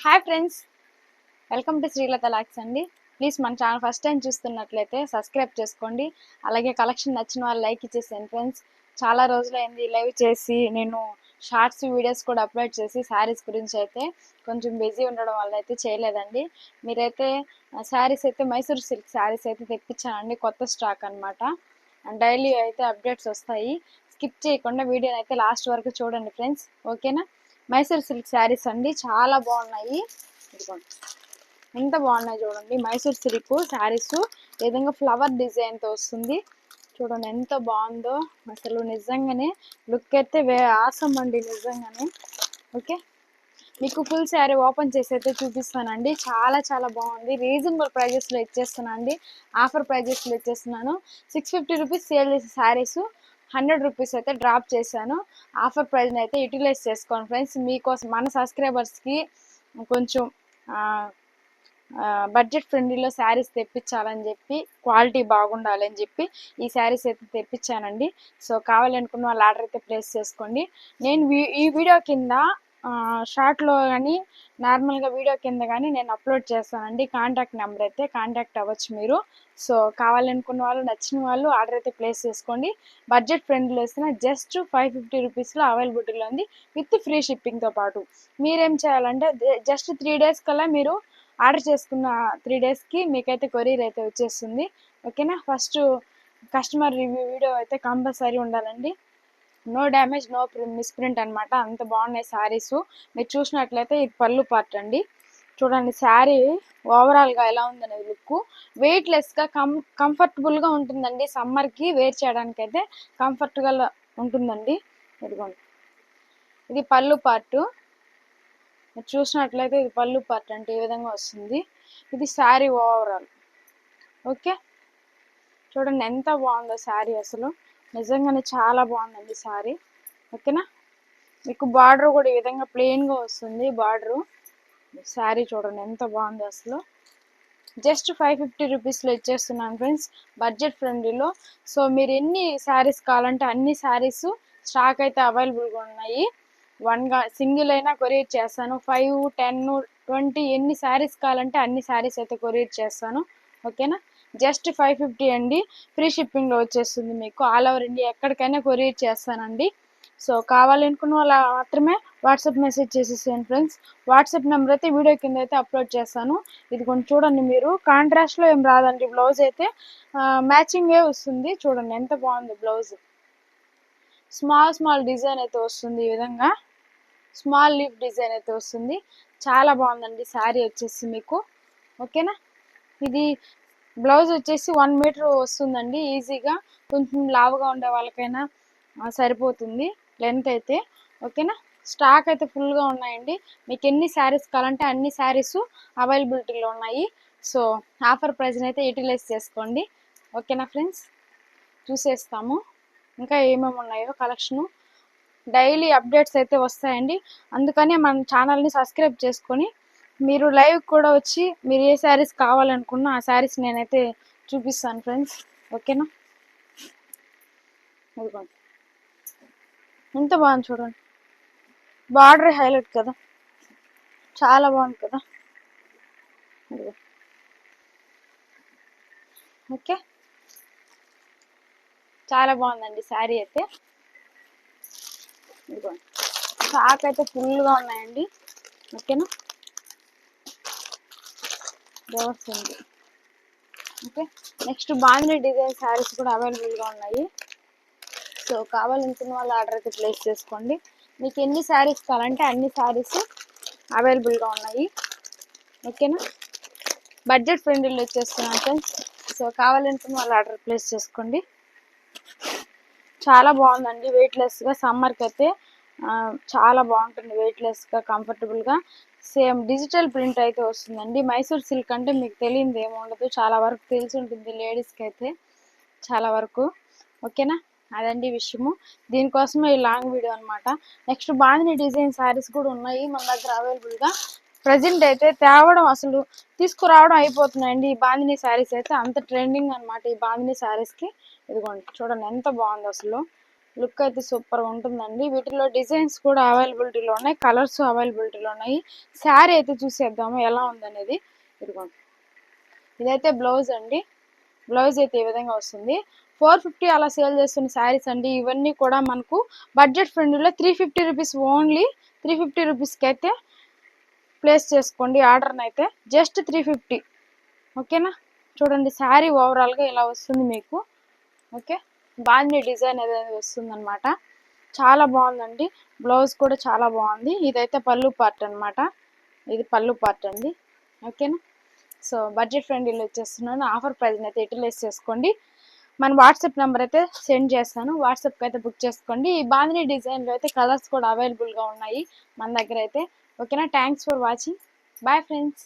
Hi friends, welcome to Srilatha lakhs అండి. Please మన channel first time చూస్తున్నట్లయితే సబ్స్క్రైబ్ చేసుకోండి. అలాగే కలెక్షన్ నచ్చిన వాళ్ళు లైక్ ఇచ్చేసాను ఫ్రెండ్స్. చాలా రోజులైంది లైవ్ చేసి, నేను షార్ట్స్ వీడియోస్ కూడా అప్లోడ్ చేసి శారీస్ గురించి అయితే కొంచెం బిజీ ఉండడం వల్ల అయితే చేయలేదండి. మీరైతే శారీస్ అయితే మైసూర్ సిల్క్ శారీస్ అయితే తెప్పించానండి, కొత్త స్టాక్ అనమాట. డైలీ అయితే అప్డేట్స్ వస్తాయి. స్కిప్ చేయకుండా వీడియోని అయితే లాస్ట్ వరకు చూడండి ఫ్రెండ్స్, ఓకేనా. మైసూర్ సిల్క్ శారీస్ అండి, చాలా బాగున్నాయి. ఇదిగోండి, ఎంత బాగున్నాయి చూడండి. మైసూర్ సిల్క్ శారీస్ ఈ విధంగా ఫ్లవర్ డిజైన్తో వస్తుంది. చూడండి ఎంత బాగుందో, అసలు నిజంగానే లుక్ అయితే ఆసమ్ అండి నిజంగానే. ఓకే, మీకు ఫుల్ శారీ ఓపెన్ చేసి అయితే చూపిస్తానండి. చాలా చాలా బాగుంది. రీజనబుల్ ప్రైజెస్లో ఇచ్చేస్తున్నాను అండి, ఆఫర్ ప్రైజెస్లో ఇచ్చేస్తున్నాను. 650 రూపీస్ సేల్ చేసే శారీస్ 100 రూపీస్ అయితే డ్రాప్ చేశాను. ఆఫర్ ప్రైజ్ని అయితే యూటిలైజ్ చేసుకోండి ఫ్రెండ్స్. మీకోసం మన సబ్స్క్రైబర్స్కి కొంచెం బడ్జెట్ ఫ్రెండ్లీలో శారీస్ తెప్పించాలని చెప్పి, క్వాలిటీ బాగుండాలని చెప్పి ఈ శారీస్ అయితే తెప్పించానండి. సో కావాలనుకున్న వాళ్ళు ఆర్డర్ అయితే ప్లేస్ చేసుకోండి. నేను ఈ వీడియో కింద షార్ట్లో కానీ నార్మల్గా వీడియో కింద కానీ నేను అప్లోడ్ చేస్తానండి కాంటాక్ట్ నెంబర్ అయితే, కాంటాక్ట్ అవ్వచ్చు మీరు. సో కావాలనుకున్న వాళ్ళు, నచ్చిన వాళ్ళు ఆర్డర్ అయితే ప్లేస్ చేసుకోండి. బడ్జెట్ ఫ్రెండ్లీలో ఇస్తున్న జస్ట్ 550 రూపీస్లో అవైలబిలిటీలో ఉంది, విత్ ఫ్రీ షిప్పింగ్తో పాటు. మీరేం చేయాలంటే జస్ట్ 3 డేస్ కల్లా మీరు ఆర్డర్ చేసుకున్న 3 డేస్కి మీకైతే కొరియర్ అయితే వచ్చేస్తుంది, ఓకేనా. ఫస్ట్ కస్టమర్ రివ్యూ వీడియో అయితే కంపల్సరీ ఉండాలండి. నో డ్యామేజ్, నో మిస్ప్రింట్ అనమాట. అంత బాగున్నాయి శారీస్. మీరు చూసినట్లయితే ఇది పళ్ళు పార్ట్ అండి. చూడండి శారీ ఓవరాల్గా ఎలా ఉందనేది లుక్. వెయిట్లెస్గా కంఫర్టబుల్గా ఉంటుందండి. సమ్మర్కి వేర్ చేయడానికి అయితే కంఫర్ట్గా ఉంటుందండి. ఇదిగోండి, ఇది పళ్ళు పార్ట్. మీరు చూసినట్లయితే ఇది పళ్ళు పార్ట్ అంటే ఈ విధంగా వస్తుంది. ఇది శారీ ఓవరాల్. ఓకే, చూడండి ఎంత బాగుందో శారీ, అసలు నిజంగానే చాలా బాగుందండి శారీ, ఓకేనా. మీకు బార్డర్ కూడా ఈ విధంగా ప్లెయిన్గా వస్తుంది బార్డరు. శారీ చూడండి ఎంత బాగుంది అసలు. జస్ట్ 550 రూపీస్లో ఇచ్చేస్తున్నాను ఫ్రెండ్స్, బడ్జెట్ ఫ్రెండ్లీలో. సో మీరు ఎన్ని శారీస్ కావాలంటే అన్ని శారీస్ స్టాక్ అయితే అవైలబుల్గా ఉన్నాయి. వన్గా సింగిల్ అయినా కొరియర్ చేస్తాను. 5, 10, 20 ఎన్ని శారీస్ కావాలంటే అన్ని శారీస్ అయితే కొరియర్ చేస్తాను, ఓకేనా. జస్ట్ 550 అండి, ఫ్రీ షిప్పింగ్లో వచ్చేస్తుంది మీకు. ఆల్ ఓవర్ ఇండియా ఎక్కడికైనా కొరియర్ చేస్తానండి. సో కావాలనుకున్న వాళ్ళు మాత్రమే వాట్సాప్ మెసేజ్ చేసేసాను ఫ్రెండ్స్. వాట్సాప్ నెంబర్ అయితే వీడియో కింద అయితే అప్లోడ్ చేస్తాను. ఇది కొంచెం చూడండి మీరు, కాంట్రాస్ట్లో ఏం రాదండి. బ్లౌజ్ అయితే మ్యాచింగే వస్తుంది. చూడండి ఎంత బాగుంది బ్లౌజ్. స్మాల్ డిజైన్ అయితే వస్తుంది, ఈ విధంగా స్మాల్ లీఫ్ డిజైన్ అయితే వస్తుంది. చాలా బాగుందండి శారీ వచ్చేసి మీకు, ఓకేనా. ఇది బ్లౌజ్ వచ్చేసి 1 మీటర్ వస్తుందండి ఈజీగా. కొంచెం లావుగా ఉండే వాళ్ళకైనా సరిపోతుంది లెంత్ అయితే, ఓకేనా. స్టాక్ అయితే ఫుల్గా ఉన్నాయండి. మీకు ఎన్ని శారీస్ కావాలంటే అన్ని శారీస్ అవైలబిలిటీలో ఉన్నాయి. సో ఆఫర్ ప్రైస్ని అయితే యూటిలైజ్ చేసుకోండి, ఓకేనా ఫ్రెండ్స్. చూసేస్తాము ఇంకా ఏమేమి ఉన్నాయో కలెక్షను. డైలీ అప్డేట్స్ అయితే వస్తాయండి, అందుకనే మన ఛానల్ని సబ్స్క్రైబ్ చేసుకొని మీరు లైవ్ కూడా వచ్చి మీరు ఏ శారీస్ కావాలనుకున్నా ఆ శారీస్ నేనైతే చూపిస్తాను ఫ్రెండ్స్, ఓకేనా. ఇదిగోండి ఎంత బాగుంది చూడండి, బార్డర్ హైలైట్ కదా, చాలా బాగుంది కదా. ఓకే, చాలా బాగుందండి శారీ అయితే. ఇదిగోండి స్టాక్ అయితే ఫుల్గా ఉన్నాయండి, ఓకేనా. ఉంది. Okay, next bandhani design saris కూడా అవైలబుల్గా ఉన్నాయి. సో కావాలనుకున్న వాళ్ళు ఆర్డర్ అయితే ప్లేస్ చేసుకోండి. మీకు ఎన్ని శారీస్ కావాలంటే అన్ని శారీస్ అవైలబుల్గా ఉన్నాయి, ఓకేనా. బడ్జెట్ ఫ్రెండ్లీలో వచ్చేస్తున్నాను ఫ్రెండ్స్. సో కావాలనుకున్న వాళ్ళు ఆర్డర్ ప్లేస్ చేసుకోండి. చాలా బాగుందండి, వెయిట్లెస్గా సమ్మర్కి అయితే చాలా బాగుంటుంది. వెయిట్లెస్గా కంఫర్టబుల్గా సేమ్ డిజిటల్ ప్రింట్ అయితే వస్తుందండి. మైసూర్ సిల్క్ అంటే మీకు తెలియదు ఏముండదు, చాలా వరకు తెలిసి ఉంటుంది లేడీస్కి అయితే చాలా వరకు, ఓకేనా. అదండి విషయము, దీనికోసమే ఈ లాంగ్ వీడియో అనమాట. నెక్స్ట్ బాందిని డిజైన్ శారీస్ కూడా ఉన్నాయి మన దగ్గర అవైలబుల్గా. ప్రజెంట్ అయితే తేవడం అసలు తీసుకురావడం అయిపోతున్నాయండి ఈ బాందిని శారీస్ అయితే, అంత ట్రెండింగ్ అనమాట ఈ బాందిని శారీస్కి. ఇదిగోండి చూడండి ఎంత బాగుంది అసలు. లుక్ అయితే సూపర్గా ఉంటుందండి. వీటిలో డిజైన్స్ కూడా అవైలబిలిటీలో ఉన్నాయి, కలర్స్ అవైలబిలిటీలో ఉన్నాయి. శారీ అయితే చూసేద్దాము ఎలా ఉందనేది. ఇదిగోండి, ఇదైతే బ్లౌజ్ అండి. బ్లౌజ్ అయితే ఈ విధంగా వస్తుంది. 450 అలా సేల్ చేస్తున్న శారీస్ అండి ఇవన్నీ కూడా. మనకు బడ్జెట్ ఫ్రెండ్లీలో 350 రూపీస్, ఓన్లీ 350 రూపీస్కి అయితే ప్లేస్ చేసుకోండి ఆర్డర్ని అయితే. జస్ట్ 350, ఓకేనా. చూడండి, శారీ ఓవరాల్గా ఇలా వస్తుంది మీకు. ఓకే, బాందీ డిజైన్ అనేది వస్తుంది అనమాట. చాలా బాగుందండి. బ్లౌజ్ కూడా చాలా బాగుంది. ఇదైతే పళ్ళు పార్ట్ అనమాట. ఇది పళ్ళు పార్ట్ అండి, ఓకేనా. సో బడ్జెట్ ఫ్రెండ్లీలో వచ్చేస్తున్నాను. ఆఫర్ ప్రైస్ని అయితే యూటిలైజ్ చేసుకోండి. మన వాట్సాప్ నెంబర్ అయితే సెండ్ చేస్తాను, వాట్సాప్కి అయితే బుక్ చేసుకోండి. ఈ బాందినీ డిజైన్లో అయితే కలర్స్ కూడా అవైలబుల్గా ఉన్నాయి మన దగ్గర అయితే, ఓకేనా. Thanks for watching. Bye friends.